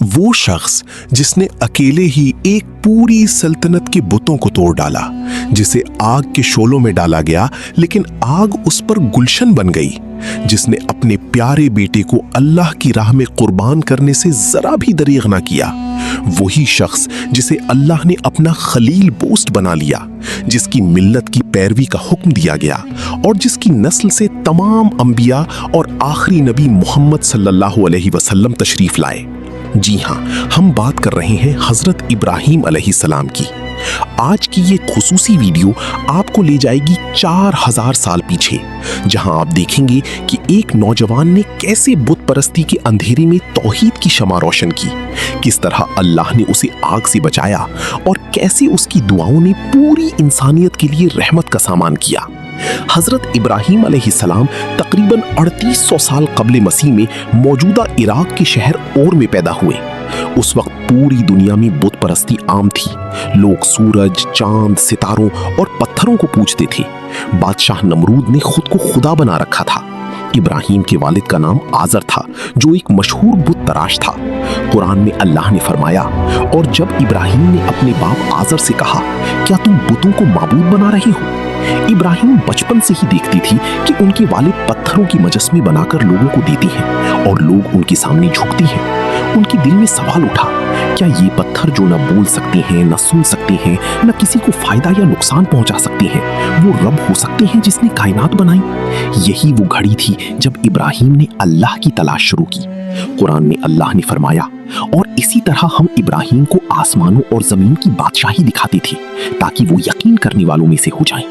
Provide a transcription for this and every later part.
वो शख्स जिसने अकेले ही एक पूरी सल्तनत के बुतों को तोड़ डाला, जिसे आग के शोलों में डाला गया लेकिन आग उस पर गुलशन बन गई, जिसने अपने प्यारे बेटे को अल्लाह की राह में कुर्बान करने से जरा भी दरीग ना किया, वही शख्स जिसे अल्लाह ने अपना खलील पोस्ट बना लिया, जिसकी मिल्लत की पैरवी का हुक्म दिया गया और जिसकी नस्ल से तमाम अंबिया और आखिरी नबी मोहम्मद सल्लल्लाहु अलैहि वसल्लम तशरीफ लाए। जी हां, हम बात कर रहे हैं हजरत इब्राहीम अलैहिस्सलाम की। आज की ये खुसूसी वीडियो आपको ले जाएगी 4000 साल पीछे, जहां आप देखेंगे कि एक नौजवान ने कैसे बुत परस्ती के अंधेरे में तौहीद की शमा रोशन की, किस तरह अल्लाह ने उसे आग से बचाया और कैसे उसकी दुआओं ने पूरी इंसानियत के लिए रहमत का सामान किया। हजरत इब्राहीम अलैहिस्सलाम तकरीबन 3800 साल कब्ल मसीह में मौजूदा इराक के शहर और में पैदा हुए। उस वक्त पूरी दुनिया में बुत परस्ती आम थी। लोग सूरज, चांद, सितारों और पत्थरों को पूजते थे। बादशाह नमरूद ने खुद को खुदा बना रखा था। इब्राहीम के वालिद का नाम आजर था, जो एक मशहूर बुत तराश था। कुरान में अल्लाह ने फरमाया, और जब इब्राहीम ने अपने बाप आजर से कहा, क्या तुम बुतों को माबूद बना रहे हो? इब्राहीम बचपन से ही देखती थी कि उनके वालिद पत्थरों की मजस्मे बनाकर लोगों को देती हैं और लोग उनके सामने झुकती हैं। उनके दिल में सवाल उठा, क्या ये पत्थर जो न बोल सकते हैं, न सुन सकते हैं, न किसी को फायदा या नुकसान पहुंचा सकते हैं, वो रब हो सकते हैं जिसने कायनात बनाई? यही वो घड़ी थी जब इब्राहीम ने अल्लाह की तलाश शुरू की। कुरान में अल्लाह ने फरमाया, और इसी तरह हम इब्राहीम को आसमानों और जमीन की बादशाही दिखाते थे ताकि वो यकीन करने वालों में से हो जाएं।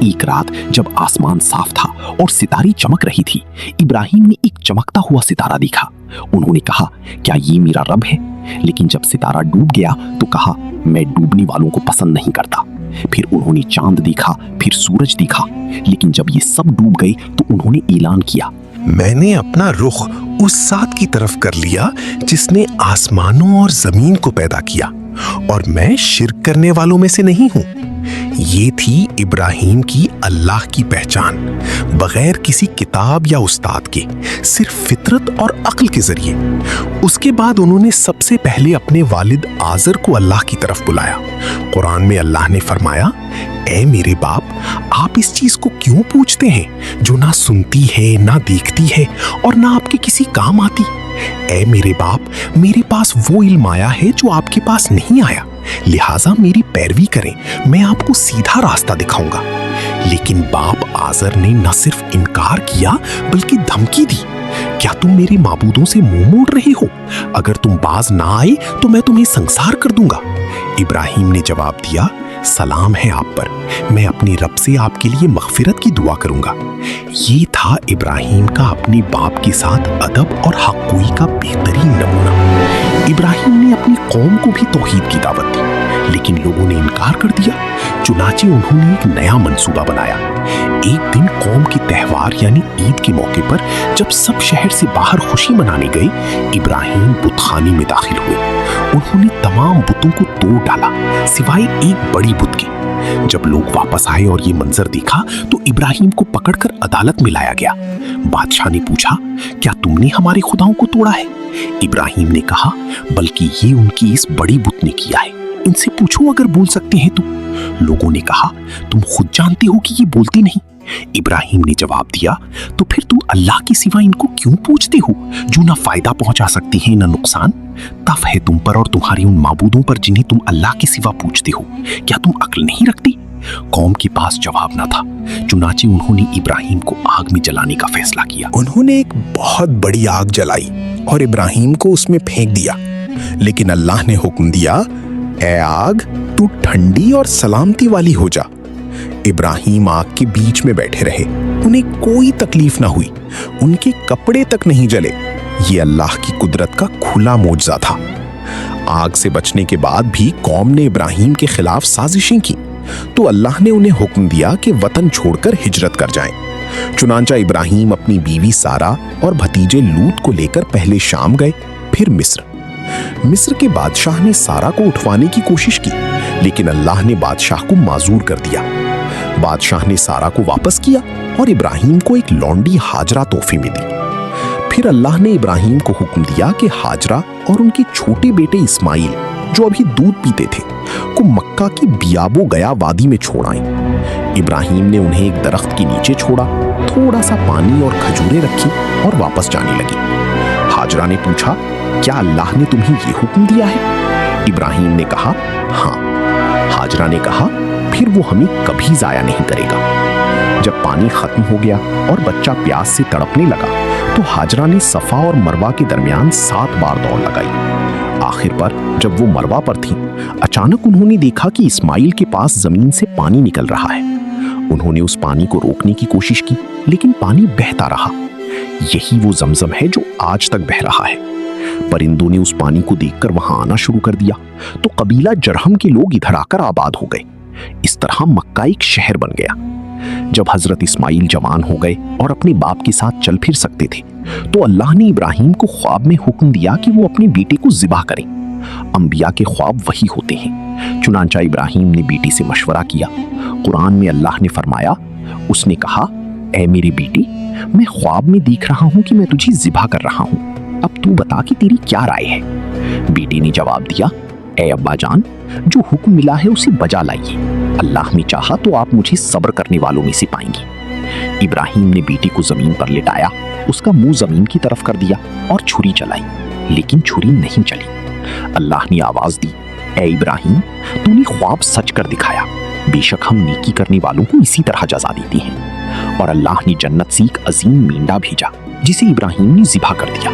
एक रात जब आसमान साफ था और सितारे चमक रही थी, इब्राहीम ने एक चमकता हुआ सितारा देखा। उन्होंने कहा, क्या ये मेरा रब है? लेकिन जब सितारा डूब गया तो कहा, मैं डूबने वालों को पसंद नहीं करता। फिर उन्होंने चांद देखा, फिर सूरज देखा, लेकिन जब ये सब डूब गए तो उन्होंने ऐलान किया, मैंने अपना रुख उस ज़ात की तरफ कर लिया जिसने आसमानों और जमीन को पैदा किया, और मैं शिर्क करने वालों में से नहीं हूं। ये थी इब्राहीम की अल्लाह की पहचान, बगैर किसी किताब या उस्ताद के, सिर्फ फितरत और अक्ल के जरिए। उसके बाद उन्होंने सबसे पहले अपने वालिद आजर को अल्लाह की तरफ बुलाया। कुरान में अल्लाह ने फरमाया, ऐ मेरे बाप, आप इस चीज को क्यों पूछते हैं जो ना सुनती है, ना देखती है और ना आपके किसी काम आती? ऐ मेरे बाप, मेरे पास वो इल्म आया है जो आपके पास नहीं आया, लिहाजा मेरी पैरवी करें, मैं आपको सीधा रास्ता दिखाऊंगा। लेकिन बाप आजर ने न सिर्फ इनकार किया बल्कि धमकी दी, क्या तुम मेरे माबूदों से मुंह मोड़ रहे हो? अगर तुम बाज ना आए तो मैं तुम्हें संसार कर दूंगा। इब्राहीम ने जवाब दिया, सलाम है आप पर, मैं अपने रब से आपके लिए मगफिरत की दुआ करूंगा। ये था इब्राहीम का अपने बाप के साथ अदब और हक़गोई का बेहतरीन नमूना। इब्राहीम ने अपनी कौम को भी तौहीद की दावत दी, लेकिन लोगों ने इनकार कर दिया। चुनाचे उन्होंने एक नया मंसूबा बनाया। एक दिन कौम के त्यौहार यानी ईद के मौके पर जब सब शहर से बाहर खुशी मनाने गए, इब्राहीम बुतखाने में दाखिल हुए। उन्होंने तमाम बुतों को तोड़ डाला सिवाय एक बड़ी बुत के। जब लोग वापस आए और ये मंजर देखा तो इब्राहीम को पकड़कर अदालत में लाया गया। बादशाह ने पूछा, क्या तुमने हमारे खुदाओं को तोड़ा है? इब्राहीम ने कहा, बल्कि ये उनकी इस बड़ी बुत ने किया है, इनसे पूछो अगर बोल सकते हैं तो। लोगों ने कहा, तुम खुद जानते हो कि ये बोलते नहीं। इब्राहीम ने जवाब दिया, तो फिर तुम अल्लाह के सिवा इनको क्यों पूछते हो जो ना फायदा पहुंचा सकते हैं ना नुकसान? तफ है तुम पर और तुम्हारे उन माबूदों पर जिन्हें तुम अल्लाह के सिवा पूछते हो। क्या तुम अक्ल नहीं रखते? कौम के पास जवाब ना था, चुनाचे उन्होंने इब्राहीम को आग में जलाने का फैसला किया। उन्होंने एक बहुत बड़ी आग जलाई और इब्राहीम को उसमें फेंक दिया, लेकिन अल्लाह ने हुक्म दिया, ऐ आग, तू ठंडी और सलामती वाली हो जा। इब्राहीम आग के बीच में बैठे रहे, उन्हें कोई तकलीफ ना हुई, उनके कपड़े तक नहीं जले। ये अल्लाह की कुदरत का खुला मोजज़ा था। आग से बचने के बाद भी कौम ने इब्राहीम के खिलाफ साजिशें की, तो अल्लाह ने उन्हें हुक्म दिया कि वतन छोड़कर हिजरत कर जाएं। चुनांचा इब्राहीम अपनी बीवी सारा और भतीजे लूत को लेकर पहले शाम गए, फिर मिस्र के बादशाह ने सारा को उठवाने की कोशिश की, लेकिन अल्लाह ने बादशाह को माजूर कर दिया। बादशाह ने सारा को वापस किया और इब्राहीम को एक लौंडी हाजरा तोहफे में दी। फिर अल्लाह ने इब्राहिम को हुक्म दिया कि हाजरा और उनके छोटे बेटे इस्माइल, जो अभी दूध पीते थे, को मक्का की बियाबो गया वादी में छोड़ आए। इब्राहिम ने उन्हें एक दरख्त के नीचे छोड़ा, थोड़ा सा पानी और खजूरें रखी और वापस जाने लगी। हाजरा ने पूछा, क्या अल्लाह ने तुम्हें ये हुक्म दिया है? इब्राहिम ने कहा, हाँ। हाजरा ने कहा, फिर वो हमें कभी जाया नहीं करेगा। जब पानी खत्म हो गया और बच्चा प्यास से तड़पने लगा तो हाजरा ने सफा और मरवा के दरमियान 7 बार दौड़ लगाई। आखिर पर जब वो मरवा पर थीं, अचानक उन्होंने देखा कि इस्माइल के पास जमीन से पानी निकल रहा है। उन्होंने उस पानी को रोकने की कोशिश की, लेकिन पानी बहता रहा। यही वो जमजम है जो आज तक बह रहा है। परिंदों ने उस पानी को देखकर वहां आना शुरू कर दिया तो कबीला जरहम के लोग इधर आकर आबाद हो गए। इस तरह मक्का एक शहर बन गया। जब हजरत इस्माइल जवान हो गए और अपने बाप के साथ चल फिर सकते थे तो अल्लाह ने इब्राहिम को ख्वाब में हुक्म दिया कि वो अपने बेटे को ज़िबा करें। अंबिया के ख्वाब वही होते हैं। चुनांचा इब्राहिम ने बेटी से मशवरा किया। कुरान में अल्लाह ने फरमाया, उसने कहा, ऐ मेरी बेटी, मैं ख्वाब में देख रहा हूं कि मैं तुझे ज़िबा कर रहा हूं। अब तू बता कि तेरी क्या राय है? बेटी ने जवाब दिया, ऐ अब्बा जान, जो हुक्म मिला है उसे बजा लाइए। अल्लाह ने चाहा तो आप मुझे सब्र करने वालों में से पाएंगे। इब्राहिम ने बेटी को जमीन पर लिटाया, उसका मुंह जमीन की तरफ कर दिया और छुरी चलाई, लेकिन छुरी नहीं चली। अल्लाह ने आवाज दी, ऐ इब्राहिम, तूने ख्वाब सच कर दिखाया। बेशक हम नेकी करने वालों को इसी तरह जजा देते हैं। और अल्लाह ने जन्नत से एक अजीम मेंढा भेजा जिसे इब्राहिम ने ज़िबा कर दिया।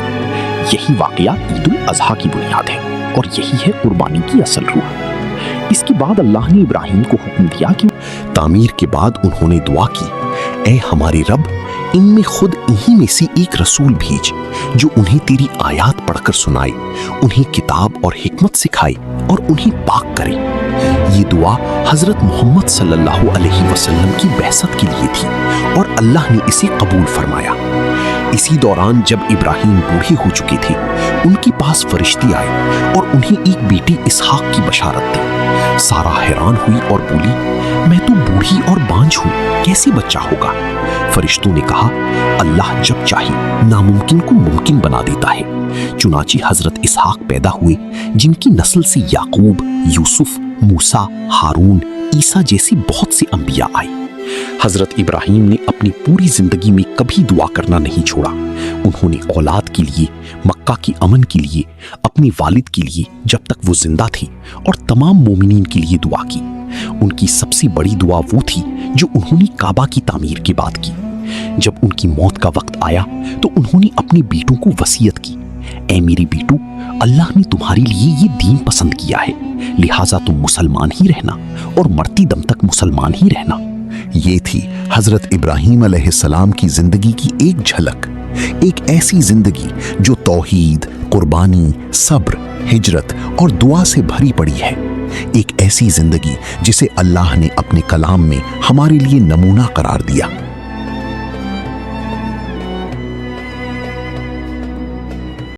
यही वाकया ईद उल अज़हा की बुनियाद है और यही है कुर्बानी की असल रूह। इसके बाद अल्लाह ने इब्राहिम को हुक्म दिया कि तामीर के बाद उन्होंने दुआ की, ऐ हमारे रब, इनमें खुद इन्हीं में से एक रसूल भेज जो उन्हें तेरी आयात पढ़कर सुनाए, उन्हें किताब और हिकमत सिखाए और उन्हें पाक करे। ये दुआ हजरत मोहम्मद सल्लल्लाहु अलैहि वसल्लम की बेअसत के लिए थी और अल्लाह ने इसे कबूल फरमाया। इसी दौरान जब इब्राहिम बूढ़े हो चुके थे, उनके पास फरिश्ते आए और उन्हें एक बेटे इसहाक की बशारत दी। सारा हैरान हुई और बोली, मैं तो बूढ़ी और बांझ हूँ, कैसे बच्चा होगा? फरिश्तों ने कहा, अल्लाह जब चाहे नामुमकिन को मुमकिन बना देता है। चुनांचे हजरत इसहाक पैदा हुए, जिनकी नस्ल से याकूब, यूसुफ, मूसा, हारून, ईसा जैसी बहुत से अंबिया आए। हजरत इब्राहिम ने अपनी पूरी जिंदगी में कभी दुआ करना नहीं छोड़ा। उन्होंने औलाद के लिए, मक्का की अमन के लिए, अपने वालिद के लिए जब तक वो जिंदा थे और तमाम मोमिनीन के लिए दुआ की। उनकी सबसे बड़ी दुआ वो थी जो उन्होंने काबा की तामीर के बाद की। जब उनकी मौत का वक्त आया तो उन्होंने अपने बेटों को वसीयत की, ऐ मेरे बेटो, अल्लाह ने तुम्हारे लिए ये दीन पसंद किया है, लिहाजा तुम मुसलमान ही रहना और मरती दम तक मुसलमान ही रहना। ये थी हजरत इब्राहिम अलैहिस्सलाम की जिंदगी की एक झलक, एक ऐसी जिंदगी जो तौहीद, कुर्बानी, सब्र, हिजरत और दुआ से भरी पड़ी है। एक ऐसी जिंदगी जिसे अल्लाह ने अपने कलाम में हमारे लिए नमूना करार दिया।